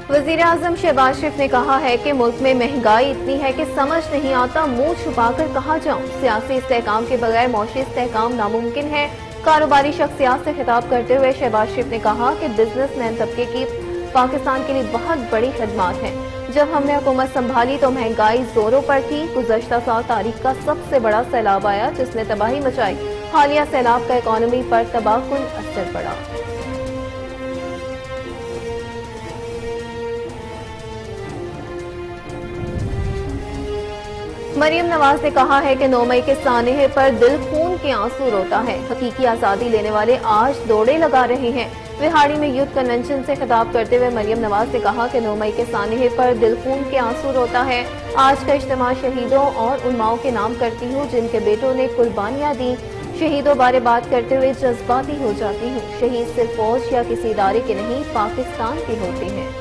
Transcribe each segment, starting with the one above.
वजीर आजम शहबाज शरीफ ने कहा है कि मुल्क में महंगाई इतनी है कि समझ नहीं आता मुंह छुपा कर कहाँ जाऊं। सियासी इस्तेहकाम के बगैर मौशी इस्तेहकाम नामुमकिन है। कारोबारी शख्सियात से खिताब करते हुए शहबाज शरीफ ने कहा कि बिजनेसमैन तबके की पाकिस्तान के लिए बहुत बड़ी खदमात हैं। जब हमने हुकूमत संभाली तो महंगाई जोरों पर थी। गुज़श्ता साल तारीख का सबसे बड़ा सैलाब आया जिसने तबाही मचाई। हालिया सैलाब का इकॉनमी पर तबाहकुन असर पड़ा। मरियम नवाज ने कहा है कि 9 मई के सानहे पर दिल खून के आंसू रोता है। हकीकी आजादी लेने वाले आज दौड़े लगा रहे हैं। विहाड़ी में यूथ कन्वेंशन से खिताब करते हुए मरियम नवाज ने कहा कि 9 मई के सानहे पर दिल खून के आंसू रोता है। आज का इज्तिमा शहीदों और उन माओं के नाम करती हूँ जिनके बेटों ने कुर्बानियां दी। शहीदों बारे बात करते हुए जज्बाती हो जाती हूँ। शहीद सिर्फ फौज या किसी इदारे के नहीं, पाकिस्तान के होते हैं।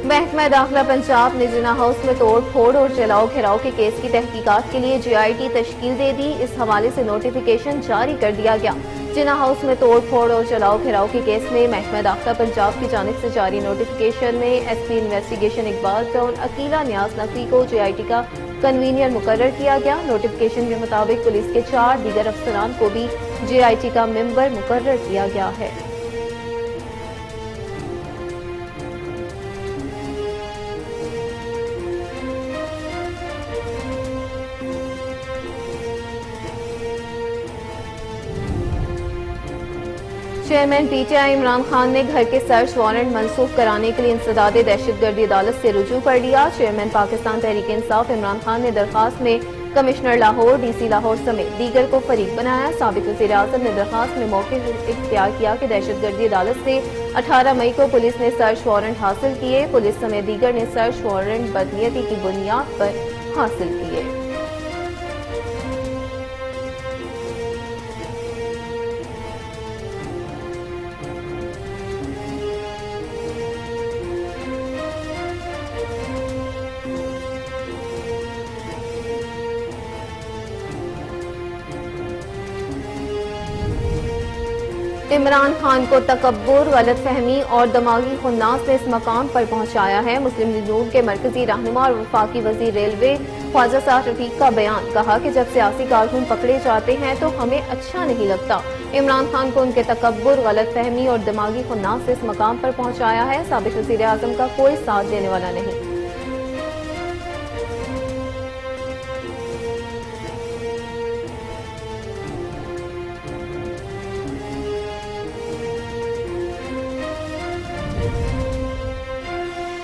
महकमा दाखिला पंजाब ने जिना हाउस में तोड़ फोड़ और जलाओ घेराव के केस की तहकीकात के लिए JIT तश्कील दे दी। इस हवाले से नोटिफिकेशन जारी कर दिया गया। जिना हाउस में तोड़ फोड़ और जलाओ घेराव के केस में महकमा दाखिला पंजाब की जानिब से जारी नोटिफिकेशन में SP investigation Iqbal Town Aqeela Niaz Naqvi को JIT का कन्वीनियर मुकर्रर किया गया। नोटिफिकेशन के मुताबिक पुलिस के 4 दीगर अफसरान को भी JIT का मेंबर मुकर्रर किया गया है। चेयरमैन PTI इमरान खान ने घर के सर्च वारंट मनसूख कराने के लिए इंसदाद दहशतगर्दी अदालत से रुजू कर लिया। चेयरमैन पाकिस्तान तहरीक इंसाफ इमरान खान ने दरखास्त में कमिश्नर लाहौर, DC लाहौर समेत दीगर को फरीक बनाया। साबिक वज़ीर आज़म ने दरखास्त में मौके इख्तियार किया कि दहशतगर्दी अदालत से 18 मई को पुलिस ने सर्च वारंट हासिल किए। पुलिस समेत दीगर ने सर्च वारंट बदनीयती की बुनियाद पर हासिल किए। इमरान खान को तकब्बुर, गलत फहमी और दिमागी खुन्नास ने इस मकाम पर पहुंचाया है। मुस्लिम लीग नून के मरकजी रहनुमा और वफाकी वजीर रेलवे ख्वाजा साद रफीक का बयान। कहा कि जब सियासी कारकुन पकड़े जाते हैं तो हमें अच्छा नहीं लगता। इमरान खान को उनके तकब्बुर, गलत फहमी और दिमागी खुन्नास से इस मकाम पर पहुंचाया है। साबिक वजीर आजम का कोई साथ देने वाला नहीं।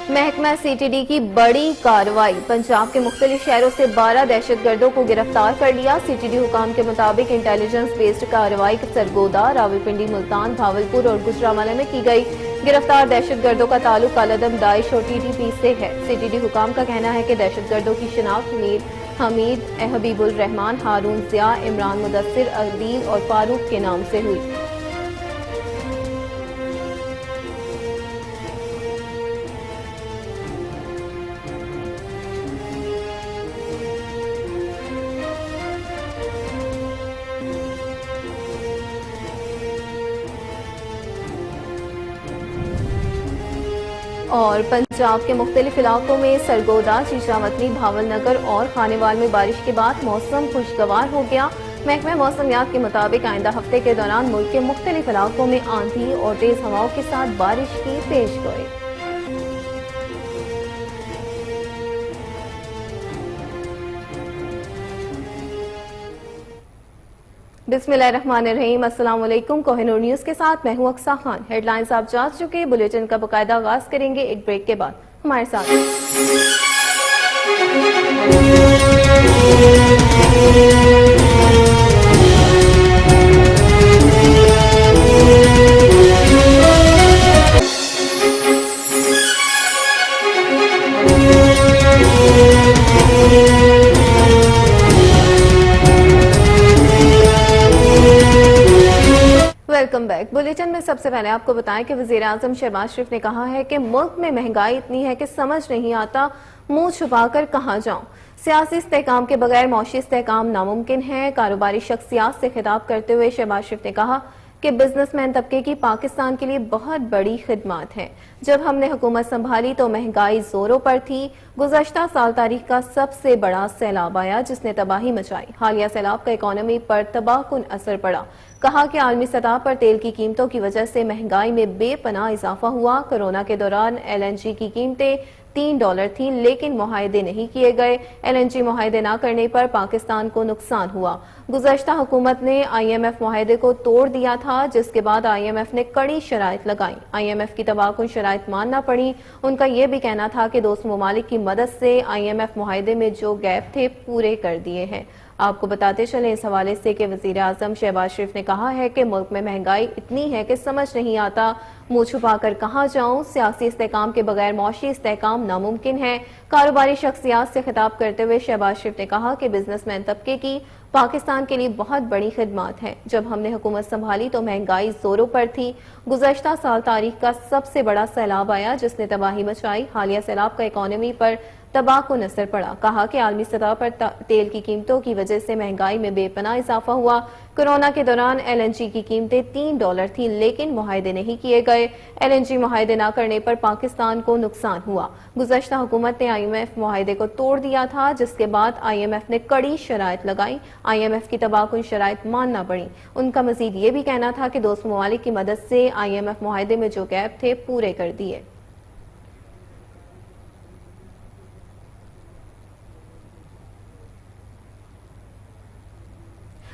महकमा CTD की बड़ी कार्रवाई। पंजाब के मुख्तलिफ शहरों से 12 दहशतगर्दों को गिरफ्तार कर लिया। CTD हुकाम के मुताबिक इंटेलिजेंस बेस्ड कार्रवाई सरगोदा, रावलपिंडी, मुल्तान, भावलपुर और गुजरांवाला में की गई। गिरफ्तार दहशतगर्दों का ताल्लुक कालादम, दाइश और TTP से है। CTD हुकाम का कहना है कि दहशतगर्दों की शिनाख्त मीर हमीद, हबीबुल रहमान, हारून ज़िया, इमरान मुदस्सिर, अदील और फारूक के नाम से हुई। और पंजाब के मुख्तलिफ इलाकों में सरगोदा, चीचावतनी, भावलनगर और खानेवाल में बारिश के बाद मौसम खुशगवार हो गया। महकमा मौसमियात के मुताबिक आइंदा हफ्ते के दौरान मुल्क के मुख्तलिफ इलाकों में आंधी और तेज हवाओं के साथ बारिश की पेशगोई। बिस्मिल्लाहिर्रहमानिर्रहीम। अस्सलाम वालेकुम। कोहिनूर न्यूज़ के साथ मैं हूं अक्सा खान। हेडलाइंस आप जान चुके। बुलेटिन का बाकायदा आगाज करेंगे एक ब्रेक के बाद। हमारे साथ वेलकम बैक। बुलेटिन में सबसे पहले आपको बताएं कि वजीर आजम शहबाज शरीफ ने कहा है कि मुल्क में महंगाई इतनी है कि समझ नहीं आता मुंह छुपाकर कहां जाऊं। सियासी इस्तेहकाम के बगैर मौशी इस्तेहकाम नामुमकिन है। कारोबारी शख्सियात से खिताब करते हुए शहबाज शरीफ ने कहा कि बिजनेसमैन तबके की पाकिस्तान के लिए बहुत बड़ी खिदमत है। जब हमने हुकूमत संभाली तो महंगाई जोरों पर थी। गुज़श्ता साल तारीख का सबसे बड़ा सैलाब आया जिसने तबाही मचाई। हालिया सैलाब का इकोनॉमी पर तबाहकुन असर पड़ा। कहा कि आलमी सतह पर तेल की कीमतों की वजह से महंगाई में बेपनाह इजाफा हुआ। कोरोना के दौरान LNG की कीमतें $3 थी लेकिन मुआहदे नहीं किए गए। LNG मुआहदे न करने पर पाकिस्तान को नुकसान हुआ। गुज़श्ता हुकूमत ने IMF मुआहदे को तोड़ दिया था जिसके बाद IMF ने कड़ी शराइत लगाई। IMF की तबाहकुन शराइत मानना पड़ी। उनका यह भी कहना था कि दोस्त ममालिक की मदद से IMF मुआहदे में जो गैप थे पूरे कर दिए हैं। आपको बताते चलें इस हवाले से कि वज़ीर आज़म शहबाज शरीफ ने कहा है कि मुल्क में महंगाई इतनी है कि समझ नहीं आता मुंह छुपा कर कहाँ जाऊं। सियासी इस्तेहकाम के बगैर मौशी इस्तेहकाम नामुमकिन है। कारोबारी शख्सियात से खिताब करते हुए शहबाज शरीफ ने कहा कि बिजनेसमैन तबके की पाकिस्तान के लिए बहुत बड़ी खिदमत है। जब हमने हुकूमत संभाली तो महंगाई जोरों पर थी। गुज़श्ता साल तारीख का सबसे बड़ा सैलाब आया जिसने तबाही मचाई। हालिया सैलाब का इकोनॉमी पर तबाहकुन असर पड़ा। कहा कि आलमी सतह पर तेल की कीमतों की वजह से महंगाई में बेपनाह इजाफा हुआ। कोरोना के दौरान LNG की कीमतें $3 थी लेकिन मुआहदे नहीं किए गए। LNG मुआहदे न करने पर पाकिस्तान को नुकसान हुआ। गुज़श्ता हुकूमत ने IMF मुआहदे को तोड़ दिया था जिसके बाद IMF ने कड़ी शराइत लगाई। IMF की तबाहकुन शराइत मानना पड़ी। उनका मजीद ये भी कहना था कि दोस्त ममालिक की मदद से IMF मुआहदे में जो गैप थे पूरे कर दिए।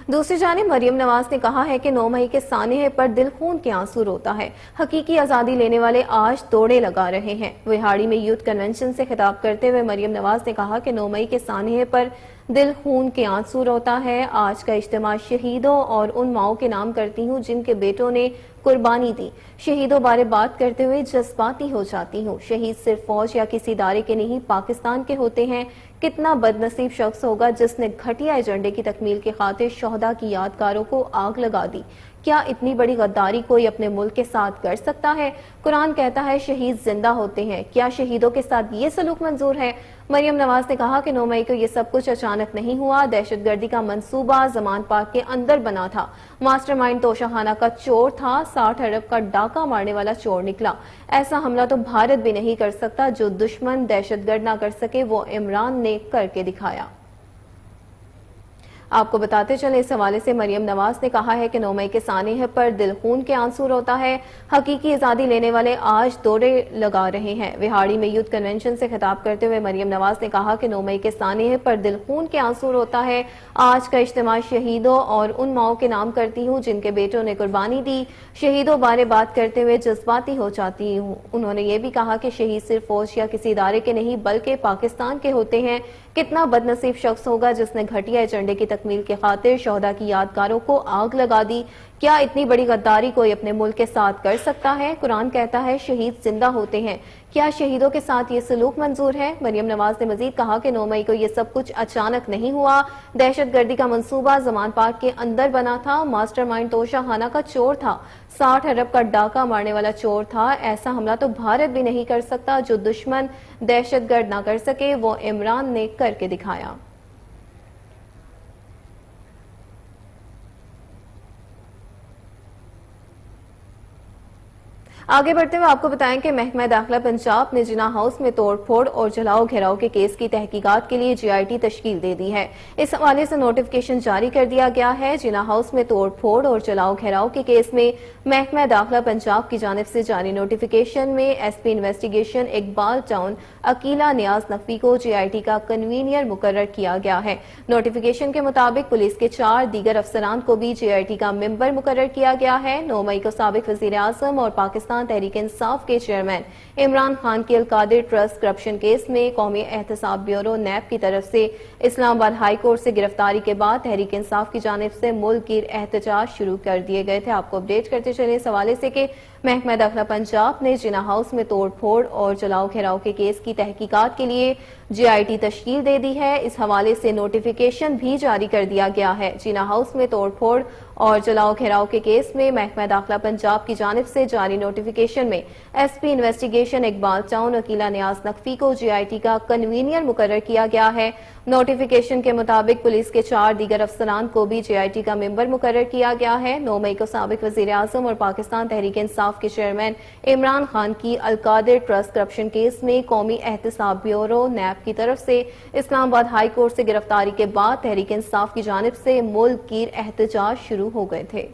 दूसरी जानिब मरियम नवाज ने कहा है कि 9 मई के सानहे पर दिल खून के आंसू रोता है। हकीकी आज़ादी लेने वाले आज दौड़े लगा रहे हैं। विहाड़ी में यूथ कन्वेंशन से खिताब करते हुए मरियम नवाज ने कहा कि 9 मई के सानहे पर दिल खून के आंसू रोता है। आज का इज्तिमा शहीदों और उन माओं के नाम करती हूँ जिनके बेटों ने कुर्बानी दी। शहीदों बारे बात करते हुए जज्बाती हो जाती हूँ। शहीद सिर्फ फौज या किसी इदारे के नहीं पाकिस्तान के होते हैं। कितना बदनसीब शख्स होगा जिसने घटिया एजेंडे की तकमील के खातिर शोहदा की यादगारों को आग लगा दी। क्या इतनी बड़ी गद्दारी कोई अपने मुल्क के साथ कर सकता है? कुरान कहता है शहीद जिंदा होते हैं। क्या शहीदों के साथ ये सलूक मंजूर है? मरियम नवाज ने कहा कि 9 मई को ये सब कुछ अचानक नहीं हुआ। दहशतगर्दी का मंसूबा जमान पार्क के अंदर बना था। मास्टरमाइंड तोशाखाना का चोर था। 60 अरब का डाका मारने वाला चोर निकला। ऐसा हमला तो भारत भी नहीं कर सकता। जो दुश्मन दहशतगर्द ना कर सके वो इमरान ने करके दिखाया। आपको बताते चले इस हवाले से मरियम नवाज ने कहा है कि 9 मई के सानहे पर दिल खून के आंसू रोता है। हकीकी आज़ादी लेने वाले आज दौड़े लगा रहे हैं। विहाड़ी में यूथ कन्वेंशन से खिताब करते हुए मरियम नवाज ने कहा कि 9 मई के सानहे पर दिल खून के आंसू रोता है। आज का इज्तिमा शहीदों और उन माओं के नाम करती हूँ जिनके बेटों ने कुर्बानी दी। शहीदों बारे बात करते हुए जज्बाती हो जाती हूँ। उन्होंने ये भी कहा कि शहीद सिर्फ फौज या किसी इदारे के नहीं बल्कि पाकिस्तान के होते हैं। कितना बदनसीब शख्स होगा जिसने घटिया एजेंडे की तकमील के खातिर शोहदा की यादगारों को आग लगा दी। क्या इतनी बड़ी गद्दारी कोई अपने मुल्क के साथ कर सकता है? कुरान कहता है शहीद जिंदा होते हैं। क्या शहीदों के साथ ये सलूक मंजूर है? मरियम नवाज ने मजीद कहा कि 9 मई को ये सब कुछ अचानक नहीं हुआ। दहशतगर्दी का मंसूबा जमान पार्क के अंदर बना था। मास्टरमाइंड तोशाखाना का चोर था। 60 अरब का डाका मारने वाला चोर था। ऐसा हमला तो भारत भी नहीं कर सकता। जो दुश्मन दहशतगर्द ना कर सके वो इमरान ने करके दिखाया। आगे बढ़ते हुए आपको बताएं कि महकमा दाखिला पंजाब ने जिना हाउस में तोड़फोड़ और जलाओ घेराव के केस की तहकीकात के लिए GIT तश्कील दे दी है। इस हवाले से नोटिफिकेशन जारी कर दिया गया है। जिना हाउस में तोड़फोड़ और जलाओ घेराव के केस में महकमा दाखिला पंजाब की जानिब से जारी नोटिफिकेशन में SP investigation Iqbal Town Aqeela Niaz Naqvi को GIT का कन्वीनियर मुकर्रर किया गया है। नोटिफिकेशन के मुताबिक पुलिस के 4 दीगर अफसरान को भी GIT का मेंबर मुकर्रर किया गया है। 9 मई को साबिक वजीर आजम और पाकिस्तान तहरीक इंसाफ के चेयरमैन इमरान खान के अलकादिर ट्रस्ट करप्शन केस में कौमी एहतसाब ब्यूरो NAB की तरफ से اسلام آباد ہائی کورٹ سے گرفتاری کے بعد تحریک انصاف کی جانب سے ملک گیر احتجاج شروع کر دیے گئے تھے۔ آپ کو اپڈیٹ کرتے چلے اس حوالے سے کہ محکمہ داخلہ پنجاب نے جنا ہاؤس میں توڑ پھوڑ اور جلاؤ گھیراؤ کے کیس کی تحقیقات کے لیے جے آئی ٹی تشکیل دے دی ہے۔ اس حوالے سے نوٹیفیکیشن بھی جاری کر دیا گیا ہے۔ جنا ہاؤس میں توڑ پھوڑ اور جلاؤ گھیراؤ کے کیس میں محکمہ داخلہ پنجاب کی جانب سے جاری نوٹیفیکیشن میں S P investigation Iqbal Town وکیلا نیاز نقوی کو جے آئی ٹی کا کنوینئر مقرر کیا گیا ہے۔ نوٹیفیکیشن کے مطابق پولیس کے 4 دیگر افسران کو بھی جے آئی ٹی کا ممبر مقرر کیا گیا ہے۔ 9 مئی کو سابق وزیر اعظم اور پاکستان تحریک انصاف کے چیئرمین عمران خان کی القادر ٹرسٹ کرپشن کیس میں قومی احتساب بیورو نیب کی طرف سے اسلام آباد ہائی کورٹ سے گرفتاری کے بعد تحریک انصاف کی جانب سے ملک گیر احتجاج شروع ہو گئے تھے۔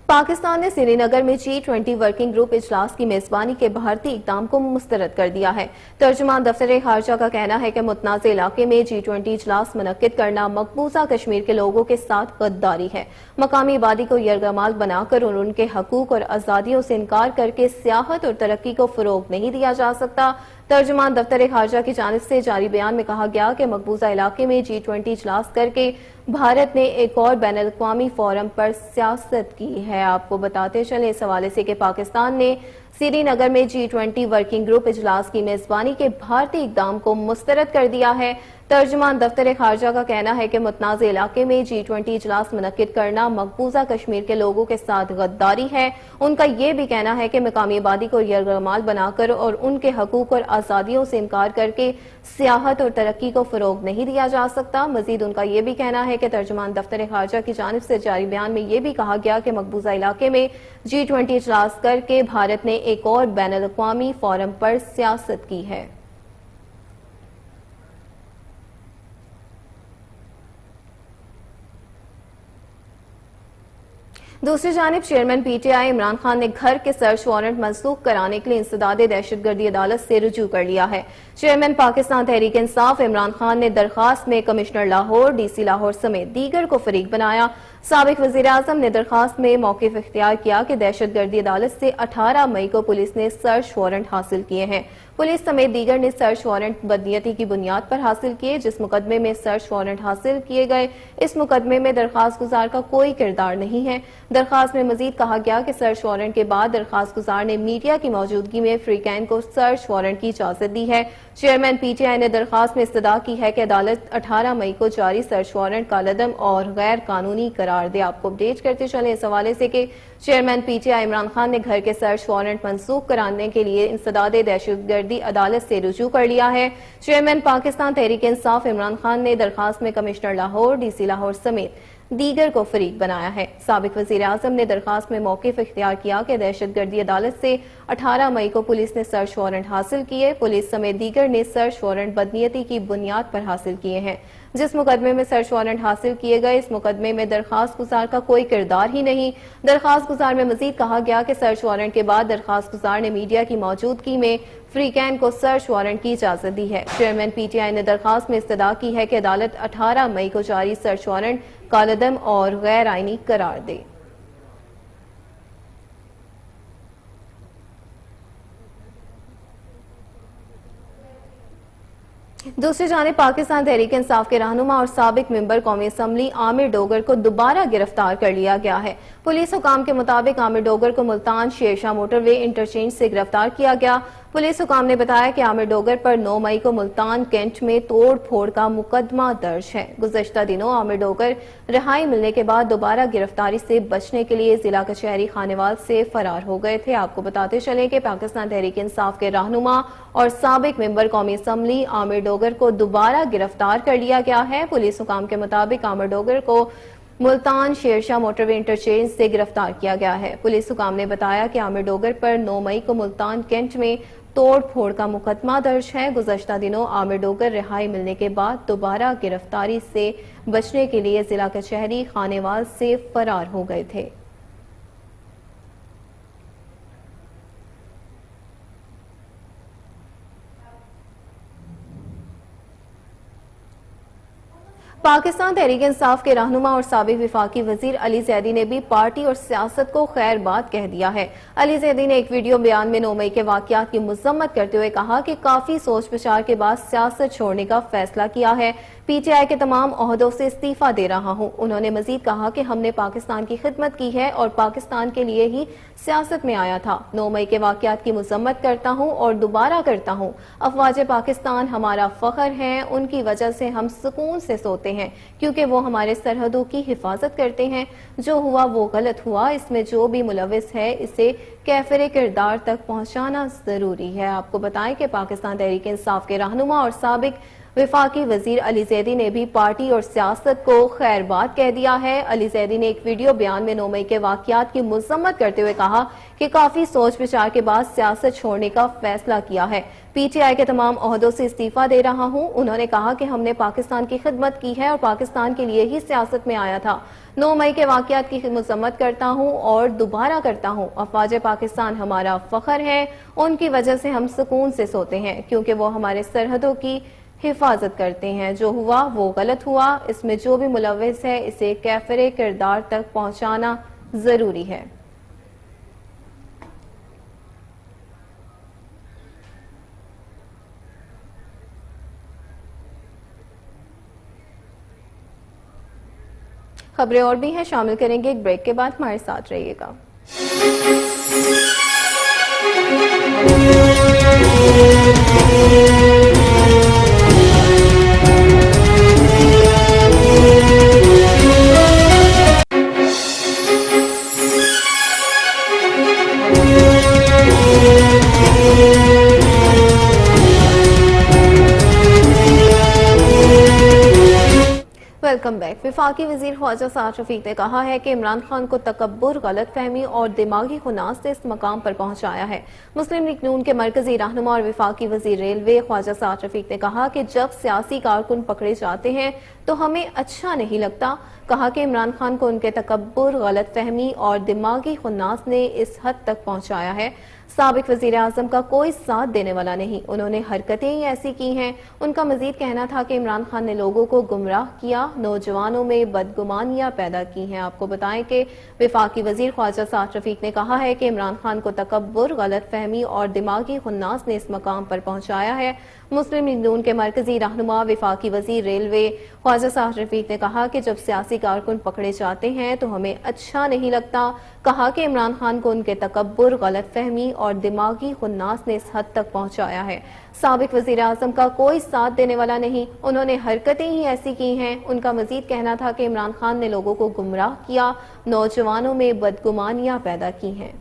پاکستان نے سری نگر میں G20 ورکنگ گروپ اجلاس کی میزبانی کے بھارتی اقدام کو مسترد کر دیا ہے۔ ترجمان دفتر خارجہ کا کہنا ہے کہ متنازع علاقے میں G20 اجلاس منعقد کرنا مقبوضہ کشمیر کے لوگوں کے ساتھ غداری ہے۔ مقامی آبادی کو یرغمال بنا کر اور ان کے حقوق اور آزادیوں سے انکار کر کے سیاحت اور ترقی کو فروغ نہیں دیا جا سکتا۔ ترجمان دفتر خارجہ کی جانب سے جاری بیان میں کہا گیا کہ مقبوضہ علاقے میں G20 اجلاس کر کے بھارت نے ایک اور بین الاقوامی فورم پر سیاست کی ہے۔ آپ کو بتاتے چلیں اس حوالے سے کہ پاکستان نے سری نگر میں G20 ورکنگ گروپ اجلاس کی میزبانی کے بھارتی اقدام کو مسترد کر دیا ہے۔ ترجمان دفتر خارجہ کا کہنا ہے کہ متنازع علاقے میں G20 اجلاس منعقد کرنا مقبوضہ کشمیر کے لوگوں کے ساتھ غداری ہے۔ ان کا یہ بھی کہنا ہے کہ مقامی آبادی کو یرغمال بنا کر اور ان کے حقوق اور آزادیوں سے انکار کر کے سیاحت اور ترقی کو فروغ نہیں دیا جا سکتا۔ مزید ان کا یہ بھی کہنا ہے کہ ترجمان دفتر خارجہ کی جانب سے جاری بیان میں یہ بھی کہا گیا کہ مقبوضہ علاقے میں G20 اجلاس کر کے بھارت نے ایک اور بین الاقوامی فورم پر سیاست کی ہے۔ دوسری جانب chairman P T I Imran Khan نے گھر کے سرچ وارنٹ منسوخ کرانے کے لیے انسداد دہشت گردی عدالت سے رجوع کر لیا ہے۔ چیئرمین پاکستان تحریک انصاف عمران خان نے درخواست میں commissioner Lahore, D C Lahore سمیت دیگر کو فریق بنایا۔ سابق وزیر اعظم نے درخواست میں موقف اختیار کیا کہ دہشت گردی عدالت سے 18 مئی کو پولیس نے سرچ وارنٹ حاصل کیے ہیں۔ پولیس سمیت دیگر نے سرچ وارنٹ بدنیتی کی بنیاد پر حاصل کیے۔ جس مقدمے میں سرچ وارنٹ حاصل کیے گئے اس مقدمے میں درخواست گزار کا کوئی کردار نہیں ہے۔ درخواست میں مزید کہا گیا کہ سرچ وارنٹ کے بعد درخواست گزار نے میڈیا کی موجودگی میں فریقین کو سرچ وارنٹ کی اجازت دی ہے۔ چیئرمین پی ٹی آئی نے درخواست میں استدعا کی ہے کہ عدالت 18 مئی کو جاری سرچ وارنٹ کالعدم اور غیر قانونی قرار دے۔ آپ کو اپڈیٹ کرتے چلیں اس حوالے سے کہ chairman P T I Imran Khan نے گھر کے سرچ وارنٹ منسوخ کرانے کے لیے انسداد دہشت گردی عدالت سے رجوع کر لیا ہے۔ چیئرمین پاکستان تحریک انصاف عمران خان نے درخواست میں commissioner Lahore, D C Lahore سمیت دیگر کو فریق بنایا ہے۔ سابق وزیر اعظم نے درخواست میں موقف اختیار کیا کہ دہشت گردی عدالت سے 18 مئی کو پولیس نے سرچ وارنٹ حاصل کیے۔ پولیس سمیت دیگر نے سرچ وارنٹ بدنیتی کی بنیاد پر حاصل کیے ہیں۔ جس مقدمے میں سرچ وارنٹ حاصل کیے گئے اس مقدمے میں درخواست گزار کا کوئی کردار ہی نہیں۔ درخواست گزار میں مزید کہا گیا کہ سرچ وارنٹ کے بعد درخواست گزار نے میڈیا کی موجودگی میں فریقین کو سرچ وارنٹ کی اجازت دی ہے۔ چیئرمین پی ٹی آئی نے درخواست میں استدعا کی ہے کہ عدالت 18 مئی کو جاری سرچ وارنٹ کالعدم اور غیر آئینی قرار دے۔ دوسری جانب پاکستان تحریک انصاف کے رہنما اور سابق ممبر قومی اسمبلی عامر ڈوگر کو دوبارہ گرفتار کر لیا گیا ہے۔ پولیس حکام کے مطابق عامر ڈوگر کو ملتان شیرشاہ موٹر وے انٹرچینج سے گرفتار کیا گیا۔ پولیس حکام نے بتایا کہ عامر ڈوگر پر 9 مئی کو ملتان کینٹ میں توڑ پھوڑ کا مقدمہ درج ہے۔ گزشتہ دنوں عامر ڈوگر رہائی ملنے کے بعد دوبارہ گرفتاری سے بچنے کے لیے ضلع کچہری خانیوال سے فرار ہو گئے تھے۔ آپ کو بتاتے چلیں کہ پاکستان تحریک انصاف کے رہنما اور سابق ممبر قومی اسمبلی عامر ڈوگر کو دوبارہ گرفتار کر لیا گیا ہے۔ پولیس حکام کے مطابق عامر ڈوگر کو ملتان شیرشاہ موٹر وے انٹرچینج سے گرفتار کیا گیا ہے۔ پولیس حکام نے بتایا کہ عامر ڈوگر پر 9 مئی کو ملتان کینٹ میں توڑ پھوڑ کا مقدمہ درج ہے۔ گزشتہ دنوں عامر ڈوگر رہائی ملنے کے بعد دوبارہ گرفتاری سے بچنے کے لیے ضلع کچہری خانیوال سے فرار ہو گئے تھے۔ पाकिस्तान तहरीक इंसाफ के रहनुमा और साबिक विफाकी वजीर अली जैदी ने भी पार्टी और सियासत को खैर बात कह दिया है। अली जैदी ने एक वीडियो बयान में 9 मई के वाकयात की मजम्मत करते हुए कहा कि काफी सोच विचार के बाद सियासत छोड़ने का फैसला किया है। पीटीआई के तमाम ओहदों से इस्तीफा दे रहा हूं। उन्होंने मजीद कहा कि हमने पाकिस्तान की खिदमत की है और पाकिस्तान के लिए ही सियासत में आया था। 9 मई के वाकयात की मजम्मत करता हूं और दोबारा करता हूं। अफवाज पाकिस्तान हमारा फख्र है, उनकी वजह से हम सुकून से सोते हैं क्योंकि वो हमारे सरहदों की हिफाजत करते हैं। जो हुआ वो गलत हुआ, इसमें जो भी मुलविस है इसे कैफरे किरदार तक पहुंचाना जरूरी है। आपको बताएं कि पाकिस्तान तहरीक इंसाफ के रहनुमा और साबिक विफाकी वजीर अली जैदी ने भी पार्टी और सियासत को खैर बात कह दिया है। अली जैदी ने एक वीडियो बयान में 9 मई के वाकयात की मजम्मत करते हुए कहा कि काफी सोच विचार के बाद सियासत छोड़ने का फैसला किया है। पीटीआई के तमाम ओहदों से इस्तीफा दे रहा हूं। उन्होंने कहा कि हमने पाकिस्तान की खिदमत की है और पाकिस्तान के लिए ही सियासत में आया था। 9 मई के वाकयात की मजम्मत करता हूं और दोबारा करता हूं। अफवाज पाकिस्तान हमारा फख्र है, उनकी वजह से हम सुकून से सोते हैं क्योंकि वो हमारे सरहदों की हिफाजत करते हैं। जो हुआ वो गलत हुआ, इसमें जो भी मुलविस है इसे कैफरे किरदार तक पहुंचाना जरूरी है। खबरें और भी हैं, शामिल करेंगे एक ब्रेक के बाद। हमारे साथ रहिएगा। Welcome back. विफाकी वजीर ख्वाजा साद रफीक ने कहा है कि इमरान खान को तकब्बुर, गलत फहमी और दिमागी खुनास ने इस मकाम पर पहुंचाया है। मुस्लिम लीग नून के मरकजी रहनुमा और विफाकी वजीर रेलवे ख्वाजा साद रफीक ने कहा कि जब सियासी कारकुन पकड़े जाते हैं तो हमें अच्छा नहीं लगता। कहा कि इमरान खान को उनके तकब्बुर, गलत फहमी और दिमागी खुन्नास ने इस हद तक पहुंचाया है। साबिक वजीर आजम का कोई साथ देने वाला नहीं, उन्होंने हरकतें ही ऐसी की हैं। उनका मजीद कहना था कि इमरान खान ने लोगों को गुमराह किया, नौजवानों में बदगुमानियां पैदा की हैं। आपको बताएं कि विफाकी वजीर ख्वाजा साद रफीक ने कहा है कि इमरान खान को तकब्बुर, गलत फहमी और दिमागी खुन्नास ने इस मकाम पर पहुंचाया है। मुस्लिम लीग नून के मरकजी रहनुमा विफाकी वजीर रेलवे ख्वाजा साद रफीक ने कहा कि जब सियासी कारकुन पकड़े जाते हैं तो हमें अच्छा नहीं लगता। कहा कि इमरान खान को उनके तकब्बुर, गलत फहमी और दिमागी खुन्नास ने इस हद तक पहुंचाया है। साबिक वजीर आजम का कोई साथ देने वाला नहीं, उन्होंने हरकतें ही ऐसी की हैं। उनका मजीद कहना था कि इमरान खान ने लोगों को गुमराह किया, नौजवानों में बदगुमानियां पैदा की हैं।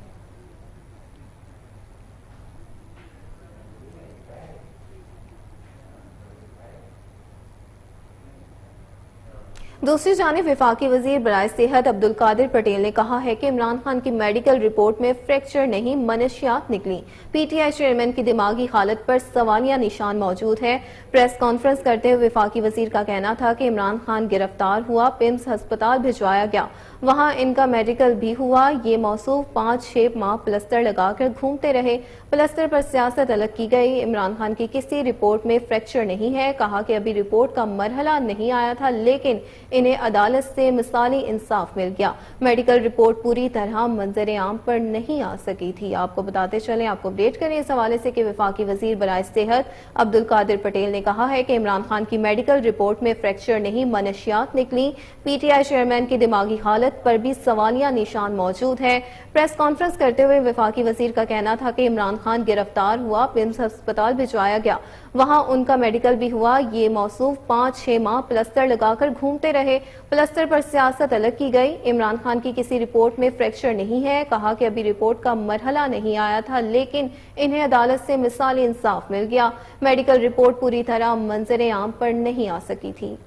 दूसरी जानिब विफाकी वजीर बराए सेहत अब्दुल कादिर पटेल ने कहा है कि इमरान खान की मेडिकल रिपोर्ट में फ्रैक्चर नहीं, मनशियात निकली। पीटीआई चेयरमैन की दिमागी हालत पर सवालिया निशान मौजूद है। प्रेस कॉन्फ्रेंस करते हुए विफाकी वजीर का कहना था कि इमरान खान गिरफ्तार हुआ, पिम्स अस्पताल भिजवाया गया, वहां इनका मेडिकल भी हुआ। ये मौसूफ 5-6 माह प्लस्तर लगाकर घूमते रहे, प्लस्तर पर सियासत अलग की गई। इमरान खान की किसी रिपोर्ट में फ्रैक्चर नहीं है। कहा कि अभी रिपोर्ट का मरहला नहीं आया था, लेकिन इन्हें अदालत से मिसाली इंसाफ मिल गया। मेडिकल रिपोर्ट पूरी तरह मंजर आम पर नहीं आ सकी थी। आपको बताते चलें, आपको अपडेट करें इस हवाले से कि विफाकी वजीर बराए सेहत अब्दुल कादिर पटेल ने कहा है कि इमरान खान की मेडिकल रिपोर्ट में फ्रैक्चर नहीं, मनशियात निकली। पीटीआई चेयरमैन की दिमागी हालत पर भी सवालिया निशान मौजूद है। प्रेस कॉन्फ्रेंस करते हुए विफाकी वजीर का कहना था कि इमरान खान गिरफ्तार हुआ, पिम्स अस्पताल भिजवाया गया, वहां उनका मेडिकल भी हुआ। ये मौसूफ 5-6 माह प्लस्तर लगाकर घूमते रहे, प्लस्तर पर सियासत अलग की गई। इमरान खान की किसी रिपोर्ट में फ्रैक्चर नहीं है। कहा कि अभी रिपोर्ट का मरहला नहीं आया था, लेकिन इन्हें अदालत से मिसाली इंसाफ मिल गया। मेडिकल रिपोर्ट पूरी तरह मंजर आम पर नहीं आ सकी थी।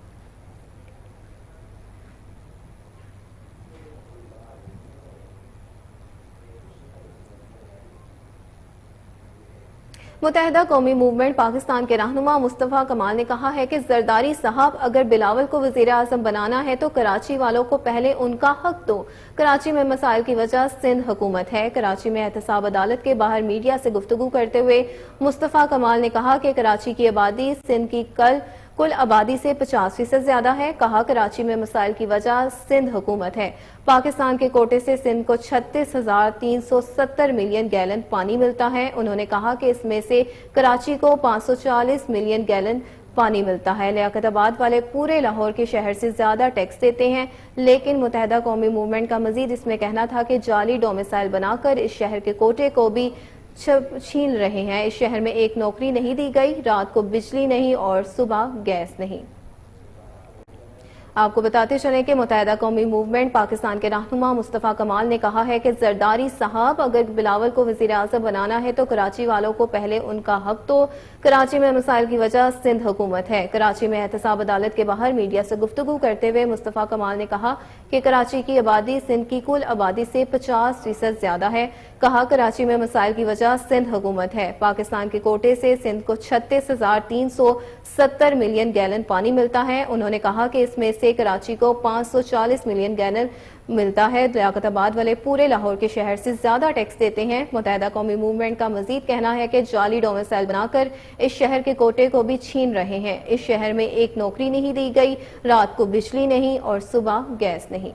मुत्तहिदा कौमी मूवमेंट पाकिस्तान के रहनुमा मुस्तफा कमाल ने कहा है कि जरदारी साहब, अगर बिलावल को वजीर आजम बनाना है तो कराची वालों को पहले उनका हक दो। कराची में मसाइल की वजह सिंध हुकूमत है। कराची में एहतसाब अदालत के बाहर मीडिया से गुफ्तगू करते हुए मुस्तफा कमाल ने कहा कि कराची की आबादी सिंध की कल کل آبادی سے 50% زیادہ ہے۔ کہا کراچی میں مسائل کی وجہ سندھ حکومت ہے۔ پاکستان کے کوٹے سے سندھ کو 36,370 ملین گیلن پانی ملتا ہے۔ انہوں نے کہا کہ اس میں سے کراچی کو 540 ملین گیلن پانی ملتا ہے۔ لیاقت آباد والے پورے لاہور کے شہر سے زیادہ ٹیکس دیتے ہیں، لیکن متحدہ قومی موومنٹ کا مزید اس میں کہنا تھا کہ جعلی ڈومیسائل بنا کر اس شہر کے کوٹے کو بھی چھین رہے ہیں۔ اس شہر میں ایک نوکری نہیں دی گئی، رات کو بجلی نہیں اور صبح گیس نہیں۔ آپ کو بتاتے چلیں کہ متحدہ قومی موومنٹ پاکستان کے رہنما مصطفیٰ کمال نے کہا ہے کہ زرداری صاحب اگر بلاول کو وزیر اعظم بنانا ہے تو کراچی والوں کو پہلے ان کا حق تو کراچی میں مسائل کی وجہ سندھ حکومت ہے۔ کراچی میں احتساب عدالت کے باہر میڈیا سے گفتگو کرتے ہوئے مصطفیٰ کمال نے کہا کہ کراچی کی آبادی سندھ کی کل آبادی سے 50% زیادہ ہے۔ کہا کراچی میں مسائل کی وجہ سندھ حکومت ہے۔ پاکستان کے کوٹے سے سندھ کو 36,370 ملین گیلن پانی ملتا ہے۔ انہوں نے کہا کہ اس میں سے کراچی کو 540 ملین گیلن ملتا ہے۔ لیاقت آباد والے پورے لاہور کے شہر سے زیادہ ٹیکس دیتے ہیں۔ متحدہ قومی موومنٹ کا مزید کہنا ہے کہ جعلی ڈومیسائل بنا کر اس شہر کے کوٹے کو بھی چھین رہے ہیں۔ اس شہر میں ایک نوکری نہیں دی گئی، رات کو بجلی نہیں اور صبح گیس نہیں۔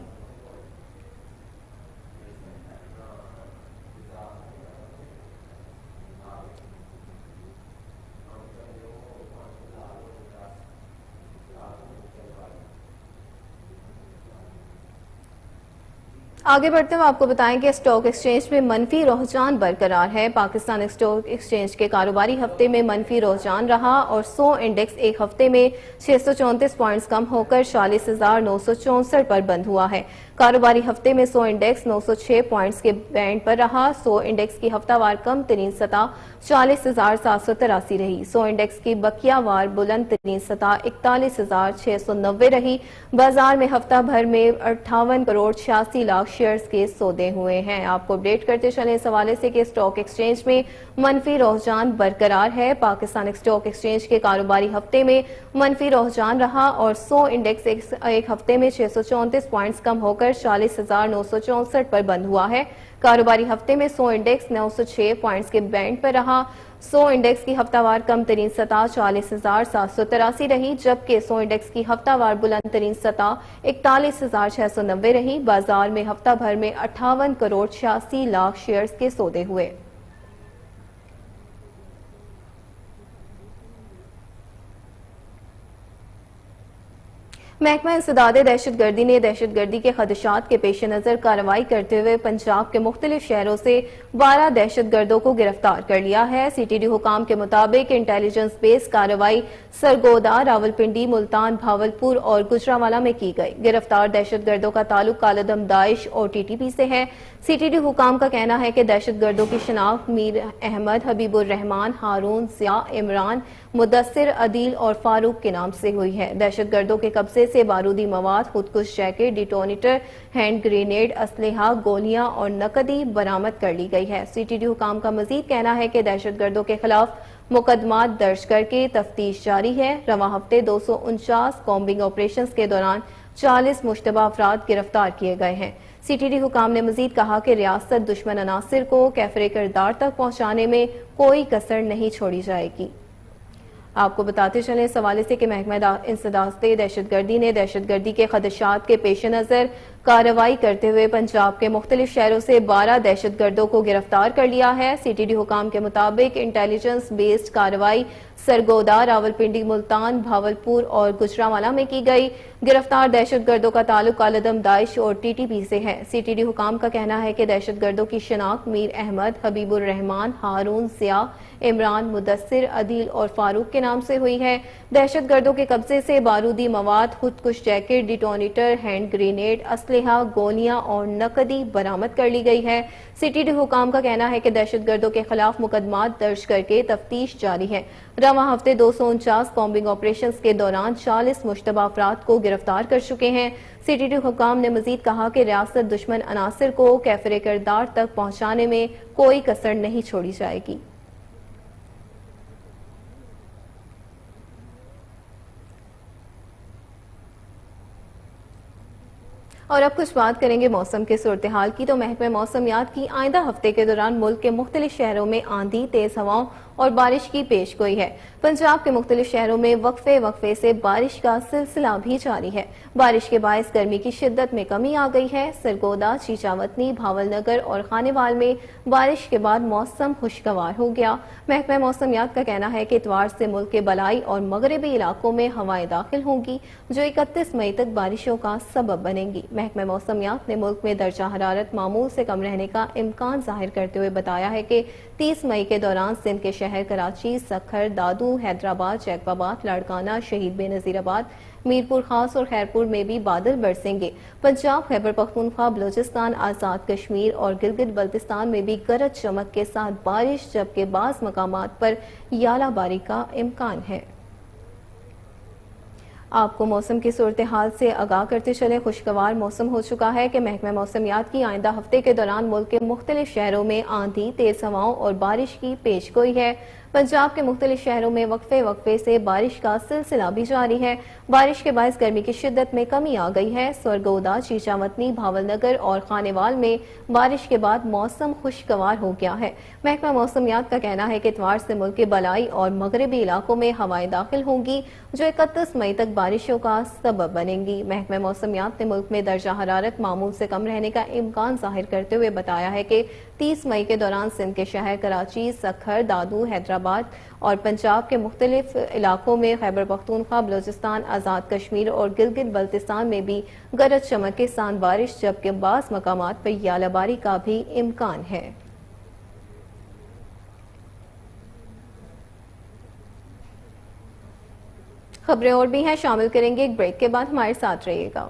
آگے بڑھتے ہوئے آپ کو بتائیں کہ اسٹاک ایکسچینج میں منفی رجحان برقرار ہے۔ پاکستان اسٹاک ایکسچینج کے کاروباری ہفتے میں منفی رجحان رہا اور 100 انڈیکس ایک ہفتے میں 634 پوائنٹس کم ہو کر 46,964 پر بند ہوا ہے۔ کاروباری ہفتے میں 100 انڈیکس 906 پوائنٹس کے بینڈ پر رہا۔ 100 انڈیکس کی ہفتہ وار کم ترین سطح 40,783 رہی۔ 100 انڈیکس کی بقیہ وار بلند ترین سطح 41,690 رہی۔ بازار میں ہفتہ بھر میں 58 کروڑ 86 لاکھ شیئرز کے سودے ہوئے ہیں۔ آپ کو اپڈیٹ کرتے چلیں اس حوالے سے کہ اسٹاک ایکسچینج میں منفی رجحان برقرار ہے۔ پاکستان اسٹاک ایکسچینج کے کاروباری ہفتے میں منفی رجحان رہا اور 100 انڈیکس ایک ہفتے میں 634 پوائنٹس کم ہو کر 40,964 پر بند ہوا ہے۔ کاروباری ہفتے میں 100 انڈیکس 906 پوائنٹس کے بینڈ پر رہا۔ 100 انڈیکس کی ہفتہ وار کم ترین سطح 40,783 رہی، جبکہ 100 انڈیکس کی ہفتہ وار بلند ترین سطح 41,690 رہی۔ بازار میں ہفتہ بھر میں 58 کروڑ 86 لاکھ شیئرز کے سودے ہوئے۔ محکمہ انسداد دہشت گردی نے دہشت گردی کے خدشات کے پیش نظر کارروائی کرتے ہوئے پنجاب کے مختلف شہروں سے 12 دہشت گردوں کو گرفتار کر لیا ہے۔ سی ٹی ڈی حکام کے مطابق انٹیلیجنس بیس کارروائی سرگودا، راولپنڈی، ملتان، بھاولپور اور گجرانوالہ میں کی گئی۔ گرفتار دہشت گردوں کا تعلق کالعدم داعش اور ٹی ٹی پی سے ہے۔ سی ٹی ڈی حکام کا کہنا ہے کہ دہشت گردوں کی شناخت میر احمد، حبیب الرحمان، ہارون، ضیاء، عمران، مدثر، عدیل اور فاروق کے نام سے ہوئی ہے۔ دہشت گردوں کے قبضے سے بارودی مواد، خودکش جیکٹ، ڈیٹونیٹر، ہینڈ گرینیڈ، اسلحہ، گولیاں اور نقدی برآمد کر لی گئی ہے۔ سی ٹی ڈی حکام کا مزید کہنا ہے کہ دہشت گردوں کے خلاف مقدمات درج کر کے تفتیش جاری ہے۔ رواں ہفتے 249 کامبنگ آپریشنز کے دوران 40 مشتبہ افراد گرفتار کیے گئے ہیں۔ سی ٹی ڈی حکام نے مزید کہا کہ ریاست دشمن عناصر کو کیفر کردار تک پہنچانے میں کوئی کسر نہیں چھوڑی جائے گی۔ آپ کو بتاتے چلیں اس حوالے سے کہ محکمہ انسداد دہشت گردی نے دہشت گردی کے خدشات کے پیش نظر کارروائی کرتے ہوئے پنجاب کے مختلف شہروں سے 12 دہشت گردوں کو گرفتار کر لیا ہے۔ سی ٹی ڈی حکام کے مطابق انٹیلیجنس بیسڈ کارروائی سرگودا، راولپنڈی، ملتان، بھاولپور اور گجرانوالہ میں کی گئی۔ گرفتار دہشت گردوں کا تعلق کالعدم داعش اور ٹی ٹی پی سے ہے۔ سی ٹی ڈی حکام کا کہنا ہے کہ دہشت گردوں کی شناخت میر احمد، حبیب الرحمان، ہارون، ضیاء، عمران، مدثر، عدیل اور فاروق کے نام سے ہوئی ہے۔ دہشت گردوں کے قبضے سے بارودی مواد، خودکش جیکٹ، ڈیٹونیٹر، ہینڈ گرینیڈ، اسلحہ، گولیاں اور نقدی برآمد کر لی گئی ہے۔ سی ٹی ڈی حکام کا کہنا ہے کہ دہشت گردوں کے خلاف مقدمات درج کر کے تفتیش جاری ہے۔ رواں ہفتے 249 کامبنگ آپریشنز کے دوران 40 مشتبہ افراد کو گرفتار کر چکے ہیں۔ سی ٹی ڈی حکام نے مزید کہا کہ ریاست دشمن عناصر کو کیفر کردار تک پہنچانے میں کوئی کسر نہیں چھوڑی جائے گی۔ اور اب کچھ بات کریں گے موسم کے صورتحال کی۔ تو محکمہ موسمیات کی آئندہ ہفتے کے دوران ملک کے مختلف شہروں میں آندھی، تیز ہواؤں اور بارش کی پیش گوئی ہے۔ پنجاب کے مختلف شہروں میں وقفے سے بارش کا سلسلہ بھی جاری ہے۔ بارش کے باعث گرمی کی شدت میں کمی آ گئی ہے۔ سرگودا، چیچاوتنی، بھاول نگر اور خانیوال میں بارش کے بعد موسم خوشگوار ہو گیا۔ محکمہ موسمیات کا کہنا ہے کہ اتوار سے ملک کے بالائی اور مغربی علاقوں میں ہوائیں داخل ہوں گی جو 31 مئی تک بارشوں کا سبب بنیں گی۔ محکمہ موسمیات نے ملک میں درجہ حرارت معمول سے کم رہنے کا امکان ظاہر کرتے ہوئے بتایا ہے کہ 30 مئی کے دوران سندھ کے شہر کراچی، سکھر، دادو، حیدرآباد، جیکوباد، لاڑکانہ، شہید بے نظیر آباد، میرپور خاص اور خیرپور میں بھی بادل برسیں گے۔ پنجاب، خیبر پختونخوا، بلوچستان، آزاد کشمیر اور گلگت بلتستان میں بھی گرج چمک کے ساتھ بارش جبکہ بعض مقامات پر یالہ باری کا امکان ہے۔ آپ کو موسم کی صورتحال سے آگاہ کرتے چلے خوشگوار موسم ہو چکا ہے کہ محکمہ موسمیات کی آئندہ ہفتے کے دوران ملک کے مختلف شہروں میں آندھی، تیز ہواؤں اور بارش کی پیش گوئی ہے۔ پنجاب کے مختلف شہروں میں وقفے سے بارش کا سلسلہ بھی جاری ہے۔ بارش کے باعث گرمی کی شدت میں کمی آ گئی ہے۔ سرگودا، چیچاوتنی، بھاول نگر اور خانیوال میں بارش کے بعد موسم خوشگوار ہو گیا ہے۔ محکمہ موسمیات کا کہنا ہے کہ اتوار سے ملک کے بالائی اور مغربی علاقوں میں ہوائیں داخل ہوں گی جو 31 مئی تک بارشوں کا سبب بنیں گی۔ محکمہ موسمیات نے ملک میں درجہ حرارت معمول سے کم رہنے کا امکان ظاہر کرتے ہوئے بتایا ہے کہ 30 مئی کے دوران سندھ کے شہر کراچی، سکھر، دادو، حیدرآباد اور پنجاب کے مختلف علاقوں میں خیبر پختونخوا، بلوچستان، آزاد کشمیر اور گلگت بلتستان میں بھی گرج چمک کے ساتھ بارش جبکہ بعض مقامات پر یالہ باری کا بھی امکان ہے۔ خبریں اور بھی ہیں، شامل کریں گے ایک بریک کے بعد، ہمارے ساتھ رہیے گا۔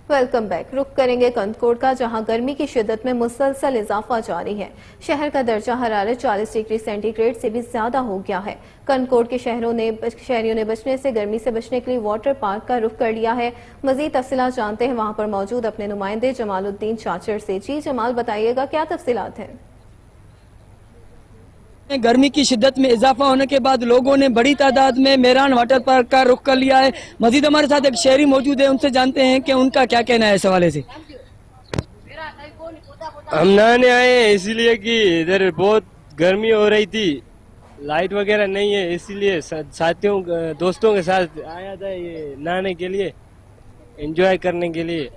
Welcome back. رخ کریں گے کنٹکوٹ کا، جہاں گرمی کی شدت میں مسلسل اضافہ جاری ہے۔ شہر کا درجہ حرارت 40 ڈگری سینٹی گریڈ سے بھی زیادہ ہو گیا ہے۔ کنٹکوٹ کے شہریوں نے بچنے سے گرمی سے بچنے کے لیے واٹر پارک کا رخ کر لیا ہے۔ مزید تفصیلات جانتے ہیں وہاں پر موجود اپنے نمائندے جمال الدین چاچر سے۔ جی جمال، بتائیے گا کیا تفصیلات ہیں؟ گرمی کی شدت میں اضافہ ہونے کے بعد لوگوں نے بڑی تعداد میں میران واٹر پارک کا رخ کر لیا ہے۔ مزید ہمارے ساتھ ایک شہری موجود ہے، ان سے جانتے ہیں کہ ان کا کیا کہنا ہے اس حوالے سے۔ ہم نہانے آئے ہیں اسی لیے کہ ادھر بہت گرمی ہو رہی تھی، لائٹ وغیرہ نہیں ہے، اسی لیے ساتھیوں دوستوں کے ساتھ آیا تھا یہ نہانے کے لیے، انجوائے کرنے کے لیے۔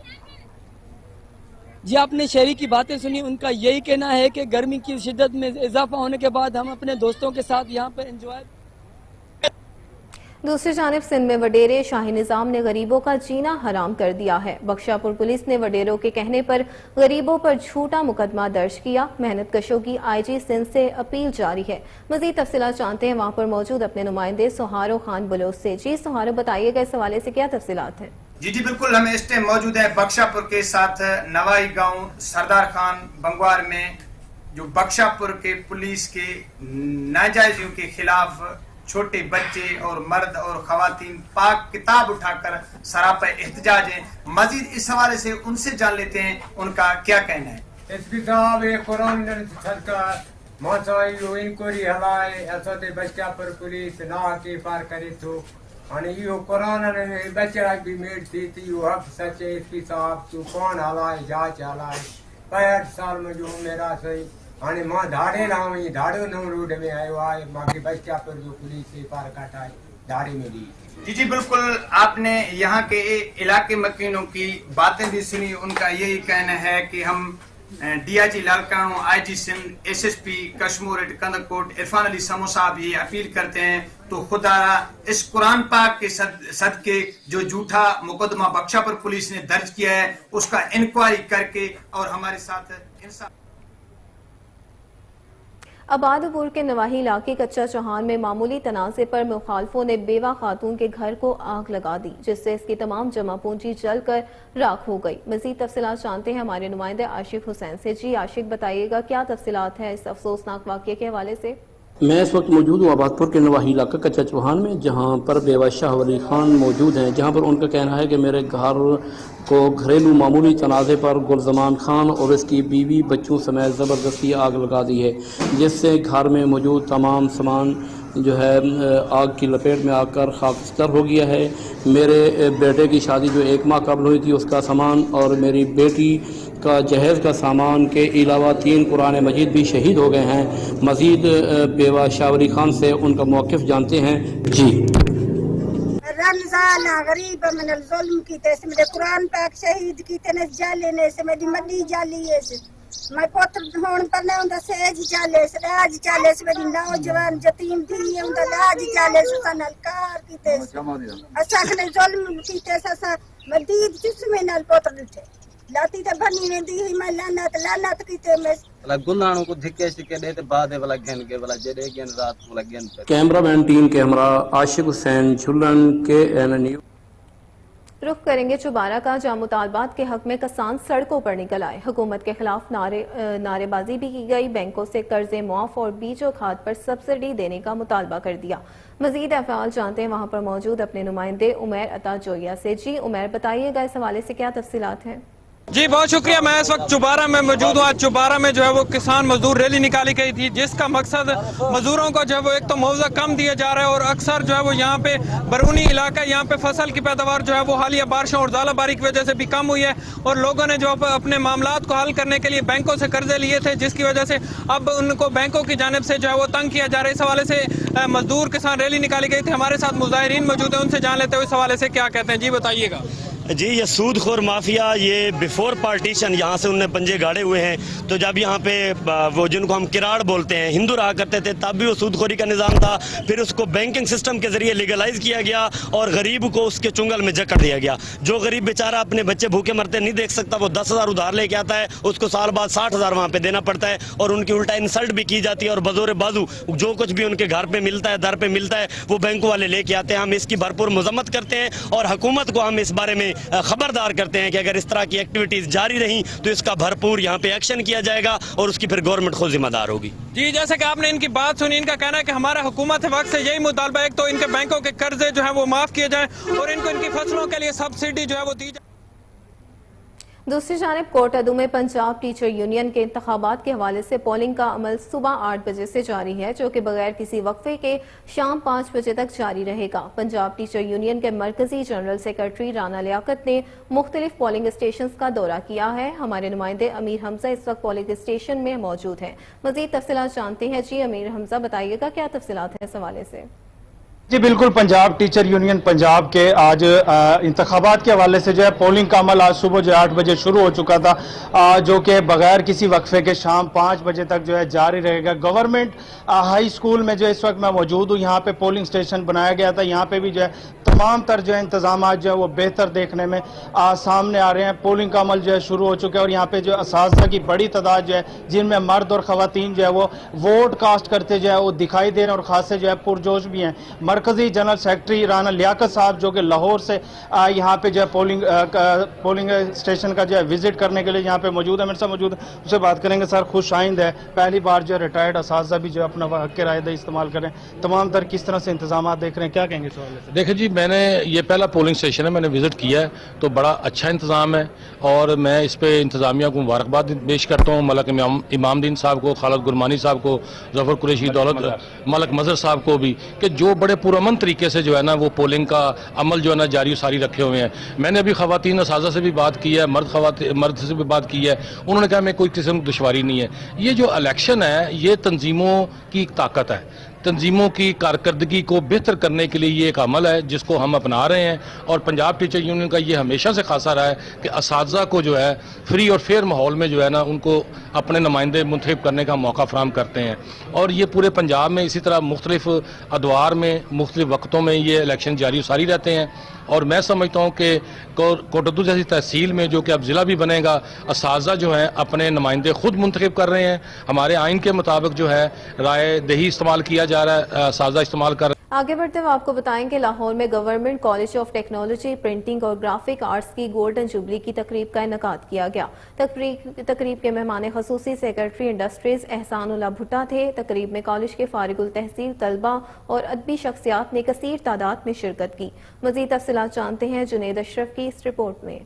جی، آپ نے شہری کی باتیں سنی، ان کا یہی کہنا ہے کہ گرمی کی شدت میں اضافہ ہونے کے بعد ہم اپنے دوستوں کے ساتھ یہاں پہ انجوائے۔ دوسری جانب سندھ میں وڈیرے شاہی نظام نے غریبوں کا جینا حرام کر دیا ہے۔ بخشا پور پولیس نے وڈیروں کے کہنے پر غریبوں پر جھوٹا مقدمہ درج کیا۔ محنت کشوں کی آئی جی سندھ سے اپیل جاری ہے۔ مزید تفصیلات جانتے ہیں وہاں پر موجود اپنے نمائندے سہارو خان بلوچ سے۔ جی سہارو، بتائیے گا اس حوالے سے کیا تفصیلات ہیں؟ جی بالکل، ہم اس ٹائم موجود ہیں بخشا پور کے ساتھ نوائی گاؤں سردار خان بنگوار میں، جو بخشا پور کے پولیس کے ناجائزیوں کے خلاف چھوٹے بچے اور مرد اور خواتین پاک کتاب اٹھا کر سراپا احتجاج ہیں۔ مزید اس حوالے سے ان سے جان لیتے ہیں ان کا کیا کہنا ہے۔ اس کتاب قرآن صدقہ ماسائی انکوائری ہلائے اسد بچہ پر پولیس نہ کے پار کرے تو ہن یہ قرآن نے بچہ بھی میٹ تھی یہ حق سچ ہے۔ اس کی صاحب تو کون ہلائے جانچ ہلائے 65 سال میں جو میرا صحیح ہاں ماں دھاڑے نہ ہوئی دھاڑو نو روڈ میں آئے آئے ماں کے بچہ پر جو پولیس سے پار کٹائے دھاڑے میں دی۔ جی بالکل، آپ نے یہاں کے علاقے مکینوں کی باتیں بھی سنی، ان کا یہی کہنا ہے کہ ہم ڈی آئی جی لالکانو، I G Sindh, S S P Kashmore Kandhkot Irfan Ali Samoo صاحب یہ اپیل کرتے ہیں تو خدا اس قرآن پاک کے صدقے جو جھوٹا مقدمہ بخشا پر پولیس نے درج کیا ہے اس کا انکوائری کر کے اور ہمارے ساتھ انصاف۔ آبادپور کے نواحی علاقے کچا چوہان میں معمولی تنازع پر مخالفوں نے بیوہ خاتون کے گھر کو آگ لگا دی، جس سے اس کی تمام جمع پونجی جل کر راکھ ہو گئی۔ مزید تفصیلات جانتے ہیں ہمارے نمائندے عاشق حسین سے۔ جی عاشق، بتائیے گا کیا تفصیلات ہیں اس افسوسناک واقعے کے حوالے سے؟ میں اس وقت موجود ہوں آبادپور کے نواحی علاقہ کچا چوہان میں، جہاں پر بیوہ شاہ ولی خان موجود ہیں، جہاں پر ان کا کہنا ہے کہ میرے گھر کو گھریلو معمولی تنازع پر گلزمان خان اور اس کی بیوی بچوں سمیت زبردستی آگ لگا دی ہے، جس سے گھر میں موجود تمام سامان جو ہے آگ کی لپیٹ میں آ کر خاکستر ہو گیا ہے۔ میرے بیٹے کی شادی جو 1 ماہ قبل ہوئی تھی اس کا سامان اور میری بیٹی کا جہیز کا سامان کے علاوہ 3 قرآن مجید بھی شہید ہو گئے ہیں۔ مزید بیوہ شاہ ولی خان سے ان کا موقف جانتے ہیں۔ جی رمضان غریب من الظلم کیتے سے میرے قرآن پاک شہید کیتے نے جالے نے سے میری مڈی جالی ہے سے میں پوتر ہون پر نے ہوندا سیج چالے سے لاج چالے سے میری نوجوان یتیم تھی ہوندا لاج چالے سے سنل کار کیتے اسا نے ظلم کیتے سا مدید جسم نال پوتر دتے لاتی تے بنی ویندی ہی میں لعنت کیتے میں گناہوں کو دھکے شکے دے تے بعد والا گن کے والا جڑے گن رات والا گن کیمرہ مین ٹیم کے ہمراہ عاشق حسین جھلن کے NNU۔ رخ کریں گے چوبارہ کا، جہاں مطالبات کے حق میں کسان سڑکوں پر نکل آئے۔ حکومت کے خلاف نعرے بازی بھی کی گئی، بینکوں سے قرضے معاف اور بیج و کھاد پر سبسڈی دینے کا مطالبہ کر دیا۔ مزید افعال جانتے ہیں وہاں پر موجود اپنے نمائندے عمیر عطا جویا سے۔ جی عمیر، بتائیے گا اس حوالے سے کیا تفصیلات ہیں؟ جی بہت شکریہ، میں اس وقت چوبارہ میں موجود ہوں۔ آج چوبارہ میں جو ہے وہ کسان مزدور ریلی نکالی گئی تھی، جس کا مقصد مزدوروں کو جو ہے وہ ایک تو معاوضہ کم دیا جا رہا ہے اور اکثر جو ہے وہ یہاں پہ برونی علاقہ، یہاں پہ فصل کی پیداوار جو ہے وہ حالیہ بارشوں اور ژالہ باری کی وجہ سے بھی کم ہوئی ہے اور لوگوں نے جو اپنے معاملات کو حل کرنے کے لیے بینکوں سے قرضے لیے تھے، جس کی وجہ سے اب ان کو بینکوں کی جانب سے جو ہے وہ تنگ کیا جا رہا ہے۔ اس حوالے سے مزدور کسان ریلی نکالی گئی تھی، ہمارے ساتھ مظاہرین موجود ہیں، ان سے جان لیتے ہوئے اس حوالے سے کیا کہتے ہیں۔ جی بتائیے گا۔ جی یہ سود خور مافیا، یہ بیفور پارٹیشن یہاں سے انہوں نے پنجے گاڑے ہوئے ہیں، تو جب یہاں پہ وہ جن کو ہم کراڑ بولتے ہیں ہندو رہا کرتے تھے تب بھی وہ سود خوری کا نظام تھا، پھر اس کو بینکنگ سسٹم کے ذریعے لیگلائز کیا گیا اور غریب کو اس کے چنگل میں جکڑ دیا گیا۔ جو غریب بیچارہ اپنے بچے بھوکے مرتے نہیں دیکھ سکتا، وہ 10,000 ادھار لے کے آتا ہے، اس کو سال بعد 60,000 وہاں پہ دینا پڑتا ہے اور ان کی الٹا انسلٹ بھی کی جاتی ہے اور بزور بازو جو کچھ بھی ان کے گھر پہ ملتا ہے، در پہ ملتا ہے، وہ بینکوں والے لے کے آتے ہیں۔ ہم اس کی بھرپور مذمت کرتے ہیں اور حکومت کو ہم اس بارے میں خبردار کرتے ہیں کہ اگر اس طرح کی ایکٹیویٹیز جاری رہیں تو اس کا بھرپور یہاں پہ ایکشن کیا جائے گا اور اس کی پھر گورنمنٹ خود ذمہ دار ہوگی۔ جی جیسے کہ آپ نے ان کی بات سنی، ان کا کہنا ہے کہ ہمارا حکومت وقت سے یہی مطالبہ ہے کہ تو ان کے بینکوں کے قرضے جو ہیں وہ معاف کیے جائیں اور ان کو ان کی فصلوں کے لیے سبسڈی جو ہے وہ دی جائے۔ دوسری جانب کوٹ ادو میں پنجاب ٹیچر یونین کے انتخابات کے حوالے سے پولنگ کا عمل صبح 8 بجے سے جاری ہے، جو کہ بغیر کسی وقفے کے شام 5 بجے تک جاری رہے گا۔ پنجاب ٹیچر یونین کے مرکزی جنرل سیکرٹری رانا لیاقت نے مختلف پولنگ اسٹیشنز کا دورہ کیا ہے۔ ہمارے نمائندے امیر حمزہ اس وقت پولنگ اسٹیشن میں موجود ہیں، مزید تفصیلات جانتے ہیں۔ جی امیر حمزہ، بتائیے گا کیا تفصیلات ہیں اس حوالے سے؟ جی بالکل، پنجاب ٹیچر یونین پنجاب کے آج انتخابات کے حوالے سے جو ہے پولنگ کا عمل آج صبح 8 بجے شروع ہو چکا تھا، جو کہ بغیر کسی وقفے کے شام 5 بجے تک جو ہے جاری رہے گا۔ گورنمنٹ ہائی اسکول میں جو اس وقت میں موجود ہوں، یہاں پہ پولنگ اسٹیشن بنایا گیا تھا، یہاں پہ بھی جو ہے تمام تر جو ہے انتظامات جو ہے وہ بہتر دیکھنے میں سامنے آ رہے ہیں۔ پولنگ کا عمل جو ہے شروع ہو چکا ہے اور یہاں پہ جو اساتذہ کی بڑی تعداد جو ہے، جن میں مرد اور خواتین جو ہے وہ ووٹ کاسٹ کرتے جو ہے وہ دکھائی دے رہے ہیں اور خاصے جو ہے پرجوش بھی ہیں۔ مرکزی جنرل سیکرٹری رانا لیاقت صاحب جو کہ لاہور سے یہاں پہ جو ہے پولنگ اسٹیشن کا جو ہے وزٹ کرنے کے لیے یہاں پہ موجود ہے، میرے ساتھ موجود ہے، اس سے بات کریں گے۔ سر خوش آئند ہے، پہلی بار جو ہے ریٹائرڈ اساتذہ بھی جو ہے اپنا حق رائے دہی استعمال کریں، تمام تر کس طرح سے انتظامات دیکھ رہے ہیں، کیا کہیں گے اس حوالے سے؟ دیکھیں جی، میں نے یہ پہلا پولنگ اسٹیشن ہے، میں نے وزٹ کیا ہے تو بڑا اچھا انتظام ہے اور میں اس پہ انتظامیہ کو مبارکباد پیش کرتا ہوں، ملک امام دین صاحب کو، خالد گرمانی صاحب کو، ظفر قریشی، دولت ملک مظہر صاحب کو بھی، کہ جو بڑے پرامن طریقے سے جو ہے نا وہ پولنگ کا عمل جو ہے نا جاری و ساری رکھے ہوئے ہیں۔ میں نے ابھی خواتین اساتذہ سے بھی بات کی ہے، مرد سے بھی بات کی ہے، انہوں نے کہا میں کوئی قسم کی دشواری نہیں ہے۔ یہ جو الیکشن ہے یہ تنظیموں کی طاقت ہے، تنظیموں کی کارکردگی کو بہتر کرنے کے لیے یہ ایک عمل ہے جس کو ہم اپنا رہے ہیں اور پنجاب ٹیچر یونین کا یہ ہمیشہ سے خاصہ رہا ہے کہ اساتذہ کو جو ہے فری اور فیئر ماحول میں جو ہے نا ان کو اپنے نمائندے منتخب کرنے کا موقع فراہم کرتے ہیں اور یہ پورے پنجاب میں اسی طرح مختلف ادوار میں مختلف وقتوں میں یہ الیکشن جاری و ساری رہتے ہیں اور میں سمجھتا ہوں کہ کوٹ ادو جیسی تحصیل میں جو کہ اب ضلع بھی بنے گا، اساتذہ جو ہیں اپنے نمائندے خود منتخب کر رہے ہیں۔ ہمارے آئین کے مطابق جو ہے رائے دہی استعمال کیا جا رہا ہے، اساتذہ استعمال کر رہے ہیں۔ आगे बढ़ते हुए आपको बताएं कि लाहौर में government college of technology printing और ग्राफिक आर्ट्स की गोल्डन जुबली की तकरीब का इनेकाद किया गया। तकरीब के मेहमान खसूसी सेक्रेटरी इंडस्ट्रीज एहसानुल्लाह भुट्टा थे। तकरीब में कॉलेज के फारिगुल तहसील तलबा और अदबी शख्सियात ने कसीर तादाद में शिरकत की। मजीद तफसीलात जानते हैं जुनेद अशरफ की इस रिपोर्ट में।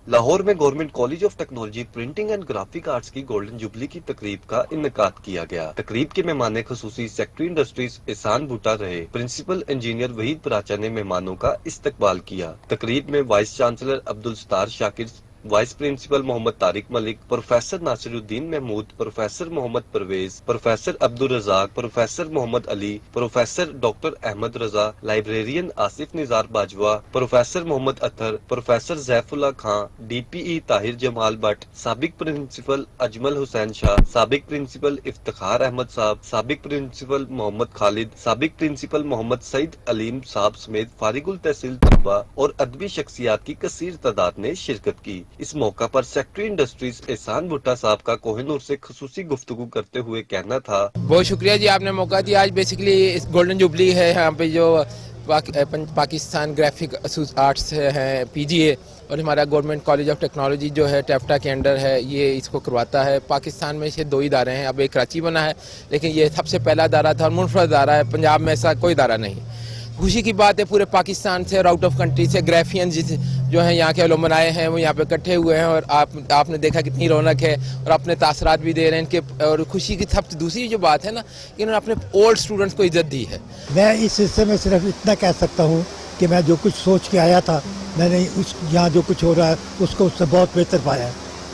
लाहौर में government college of technology printing and graphic arts की गोल्डन जुबली की तकरीब का इनेकाद किया गया। तकरीब के मेहमान खसूसी सेक्रेटरी इंडस्ट्रीज एहसान भुट्टा रहे। प्रिंसिपल इंजीनियर वहीद पराचा ने मेहमानों का इस्तकबाल किया। तकरीब में vice chancellor Abdul Sattar Shakir, vice principal Mohammad Tariq Malik, professor Nasiruddin Mahmood, professor Mohammad Pervez, professor Abdul Razzaq, professor Mohammad Ali, professor doctor Ahmad Raza, librarian Asif Nizar Bajwa, professor Mohammad Athar, professor Zaifullah Khan, DPE Tahir Jamal Bhatt, साबिक प्रिंसिपल अजमल हुसैन शाह, साबिक प्रिंसिपल इफ्तिखार अहमद साहब, साबिक प्रिंसिपल मोहम्मद खालिद, साबिक प्रिंसिपल मोहम्मद सईद अलीम साहब समेत फारिगुल तहसील तलबा और अदबी शख्सियात की कसीर तादाद ने शिरकत की। इस मौका पर सेक्रेटरी इंडस्ट्रीज एहसान भुट्टा साहब का कोहिनूर से खसूसी गुफ्तगू करते हुए कहना था, बहुत शुक्रिया जी, आपने मौका दिया। आज बेसिकली गोल्डन जुबली है, यहाँ पे जो पाकिस्तान ग्राफिक आर्ट्स है PGA और हमारा गवर्नमेंट कॉलेज ऑफ टेक्नोलॉजी जो है टेफ्टा के अंडर है, ये इसको करवाता है। पाकिस्तान में से 2 इदारे हैं, अब एक कराची बना है, लेकिन ये सबसे पहला इदारा था और मुनफरद इदारा है। पंजाब में ऐसा कोई इदारा नहीं। खुशी की बात है, पूरे पाकिस्तान से और आउट ऑफ कंट्री से ग्राफियन जो हैं यहाँ के अलुमनाए हैं वो यहाँ पे इकट्ठे हुए हैं और आपने देखा कितनी रौनक है और अपने तासरात भी दे रहे हैं इनके। और खुशी की सबसे दूसरी जो बात है ना, कि इन्होंने अपने ओल्ड स्टूडेंट्स को इज्जत दी है। मैं इस हिस्से में सिर्फ इतना कह सकता हूँ कि मैं जो कुछ सोच के आया था, मैंने यहाँ जो कुछ हो रहा है उसको उससे बहुत बेहतर पाया है।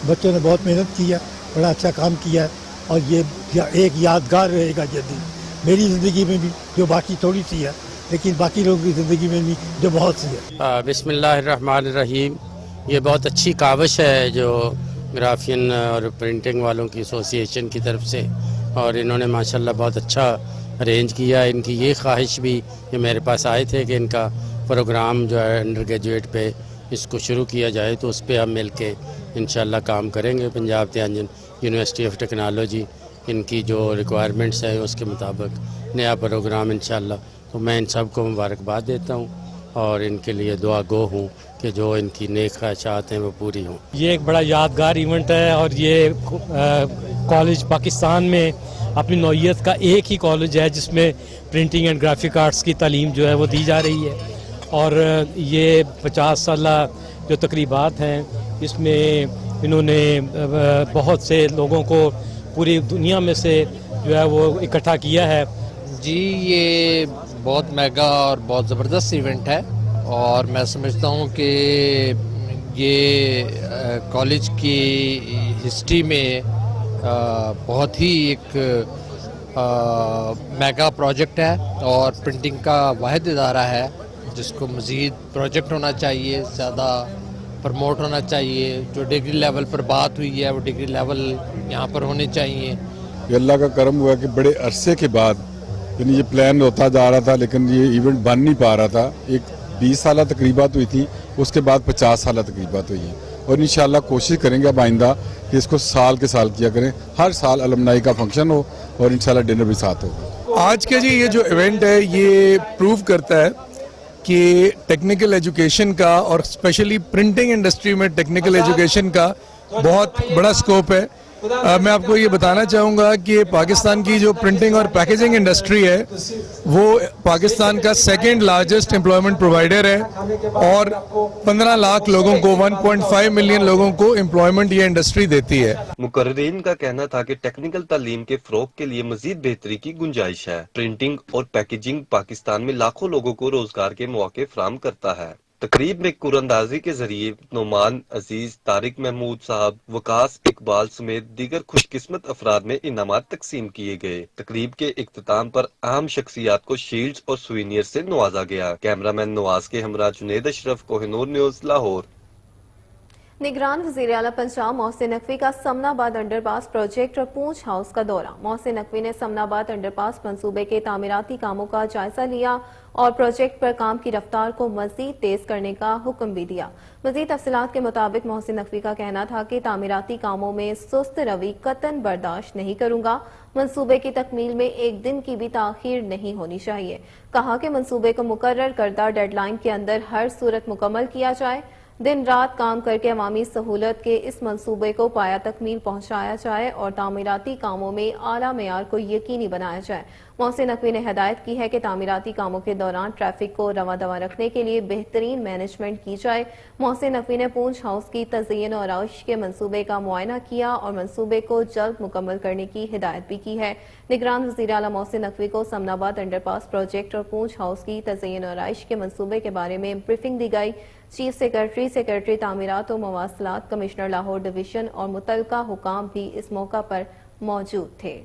बच्चों ने बहुत मेहनत की है, बड़ा अच्छा काम किया है और ये एक यादगार रहेगा जल्दी मेरी ज़िंदगी में भी, जो बाकी थोड़ी सी है लेकिन बाकी लोगों की ज़िंदगी में भी जो बहुत सी है। बिस्मिल्लाहिर्रहमानिर्रहीम। ये बहुत अच्छी काविश है जो ग्राफियन और प्रिंटिंग वालों की एसोसिएशन की तरफ से, और इन्होंने माशाल्लाह बहुत अच्छा अरेंज किया। इनकी ये ख्वाहिश भी कि मेरे पास आए थे कि इनका प्रोग्राम जो है अंडर ग्रेजुएट पे इसको शुरू किया जाए, तो उस पर हम मिल के इंशाल्लाह काम करेंगे। पंजाब तियांजन यूनिवर्सिटी ऑफ टेक्नोलॉजी इनकी जो रिक्वायरमेंट्स है उसके मुताबिक नया प्रोग्राम इंशाल्लाह। तो मैं इन सब को मुबारकबाद देता हूँ और इनके लिए दुआ गो हूँ कि जो इनकी नेक ख्वाहिशात हैं वो पूरी हों। ये एक बड़ा यादगार इवेंट है और ये कॉलेज पाकिस्तान में अपनी नौइयत का एक ही कॉलेज है जिसमें प्रिंटिंग एंड ग्राफिक आर्ट्स की तालीम जो है वो दी जा रही है। और ये 50 साला जो तकरीबात हैं इसमें इन्होंने बहुत से लोगों को पूरी दुनिया में से जो है वो इकट्ठा किया है। जी, ये बहुत मेगा और बहुत ज़बरदस्त इवेंट है और मैं समझता हूँ कि ये कॉलेज की हिस्ट्री में बहुत ही एक मेगा प्रोजेक्ट है और प्रिंटिंग का वाहिद इदारा है जिसको मज़ीद प्रोजेक्ट होना चाहिए, ज़्यादा प्रमोट होना चाहिए। जो डिग्री लेवल पर बात हुई है वो डिग्री लेवल यहाँ पर होने चाहिए। अल्लाह का करम हुआ कि बड़े अरसे के बाद यानी ये प्लान होता जा रहा था लेकिन ये इवेंट बन नहीं पा रहा था। एक 20 साल तकरीबात हुई थी, उसके बाद 50 साल तकरीबात हुई है और इंशाल्लाह कोशिश करेंगे अब आइंदा कि इसको साल के साल किया करें। हर साल अलुमनाई का फंक्शन हो और इंशाल्लाह डिनर भी साथ हो। आज के जी ये जो इवेंट है ये प्रूव करता है कि टेक्निकल एजुकेशन का और स्पेशली प्रिंटिंग इंडस्ट्री में टेक्निकल एजुकेशन का बहुत बड़ा स्कोप है। मैं आपको ये बताना चाहूँगा कि पाकिस्तान की जो प्रिंटिंग और पैकेजिंग इंडस्ट्री है वो पाकिस्तान का सेकंड लार्जेस्ट एम्प्लॉयमेंट प्रोवाइडर है और 15 लाख लोगों को 1.5 मिलियन लोगों को एम्प्लॉयमेंट ये इंडस्ट्री देती है। मुकर्रीन का कहना था कि टेक्निकल तालीम के फ़रोग़ के लिए मज़ीद बेहतरी की गुंजाइश है। प्रिंटिंग और पैकेजिंग पाकिस्तान में लाखों लोगों को रोजगार के मौके फराहम करता है। तकरीब में कुरअंदाजी के जरिए नोमान अजीज, तारिक महमूद साहब, वकास इकबाल समेत दीगर खुशकिस्मत अफराद में इनामात तकसीम किए गए। तकरीब के इख्तिताम पर अहम शख्सियात को शील्ड्स और सुवीनियर से नवाजा गया। कैमरामैन नवाज के हमरा जुनेद अशरफ, कोहिनूर न्यूज़, लाहौर। निगरान वज़ीर आला पंजाब मोहसिन नकवी का समनाबाद अंडरपास प्रोजेक्ट और पूंछ हाउस का दौरा। मोहसिन नकवी ने समनाबाद अंडरपास मंसूबे के तामीराती कामों का जायजा लिया और प्रोजेक्ट पर काम की रफ्तार को मजीद तेज करने का हुक्म भी दिया। मजीद तफसीलात के मुताबिक मोहसिन नकवी का कहना था कि तामीराती कामों में सुस्त रवि कतन बर्दाश्त नहीं करूंगा। मंसूबे की तकमील में एक दिन की भी ताखीर नहीं होनी चाहिए। कहा कि मंसूबे को मुकर्रर करदा डेडलाइन के अंदर हर सूरत मुकम्मल किया जाए। दिन रात काम करके अवामी सहूलत के इस मंसूबे को पाया तकमील पहुंचाया जाए और तामीराती कामों में आला मेयार को यकीनी बनाया जाए। मोहसिन नकवी ने हिदायत की है कि तामीराती कामों के दौरान ट्रैफिक को रवा दवा रखने के लिए बेहतरीन मैनेजमेंट की जाए। मोहसिन नकवी ने पूंछ हाउस की तज़यीन और आराइश के मंसूबे का मुआयना किया और मंसूबे को जल्द मुकम्मल करने की हिदायत भी की है। निगरान वज़ीर आला मोहसिन नकवी को समनाबाद अंडरपास प्रोजेक्ट और पूंछ हाउस की तज़यीन और आराइश के मंसूबे के बारे में ब्रीफिंग दी गई। चीफ सेक्रेटरी, सेक्रेटरी तामीरात और मवासलात, कमिश्नर लाहौर डिवीजन और मुतलका हुकाम भी इस मौका पर मौजूद थे।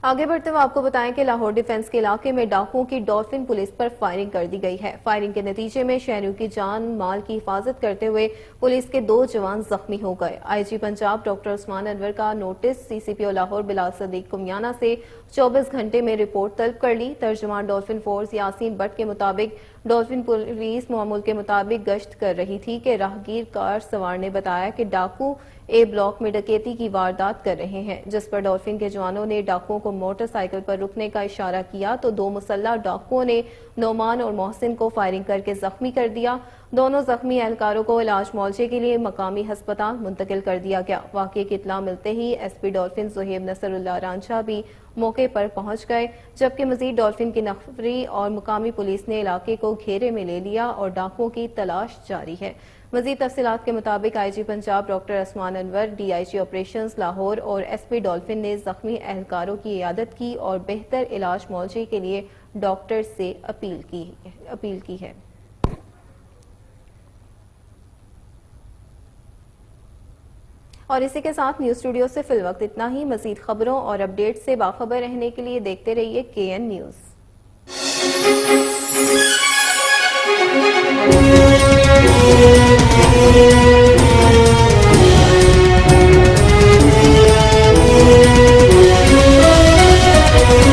आगे बढ़ते हुए आपको बताएं कि लाहौर डिफेंस के इलाके में डाकुओं की डॉल्फिन पुलिस पर फायरिंग कर दी गई है। फायरिंग के नतीजे में शहरियों की जान माल की हिफाजत करते हुए पुलिस के 2 जवान जख्मी हो गए। आईजी पंजाब डॉक्टर उस्मान अनवर का नोटिस सीसीपीओ लाहौर बिलाल सदीक कुमियाना से 24 घंटे में रिपोर्ट तलब कर ली। तर्जुमान डॉल्फिन फोर्स यासीन बट के मुताबिक डॉल्फिन पुलिस मामूल के मुताबिक गश्त कर रही थी कि राहगीर कार सवार ने बताया कि डाकू ए ब्लॉक में डकैती की वारदात कर रहे हैं, जिस पर डॉल्फिन के जवानों ने डाकुओं को मोटरसाइकिल पर रुकने का इशारा किया तो 2 मुसल्लह डाकुओं ने नोमान और मोहसिन को फायरिंग करके जख्मी कर दिया। दोनों जख्मी एहलकारों को इलाज मुआवजे के लिए मकामी अस्पताल मुंतकिल कर दिया गया। वाक़ये की इत्तला मिलते ही एसपी डॉल्फिन ज़ुहैब नसरुल्लाह रांझा भी मौके पर पहुंच गए, जबकि मजीद डॉल्फिन की नफरी और मुकामी पुलिस ने इलाके को घेरे में ले लिया और डाकुओं की तलाश जारी है। मजीद तफसीलात के मुताबिक IG Punjab doctor Usman Anwar, DIG operations Lahore और एसपी डॉल्फिन ने जख्मी एहलकारों की इयादत की और बेहतर इलाज मुआवजे के लिए डॉक्टर से अपील की है। और इसी के साथ न्यूज स्टूडियो से फिल वक्त इतना ही। मजीद खबरों और अपडेट से बाखबर रहने के लिए देखते रहिए KN न्यूज।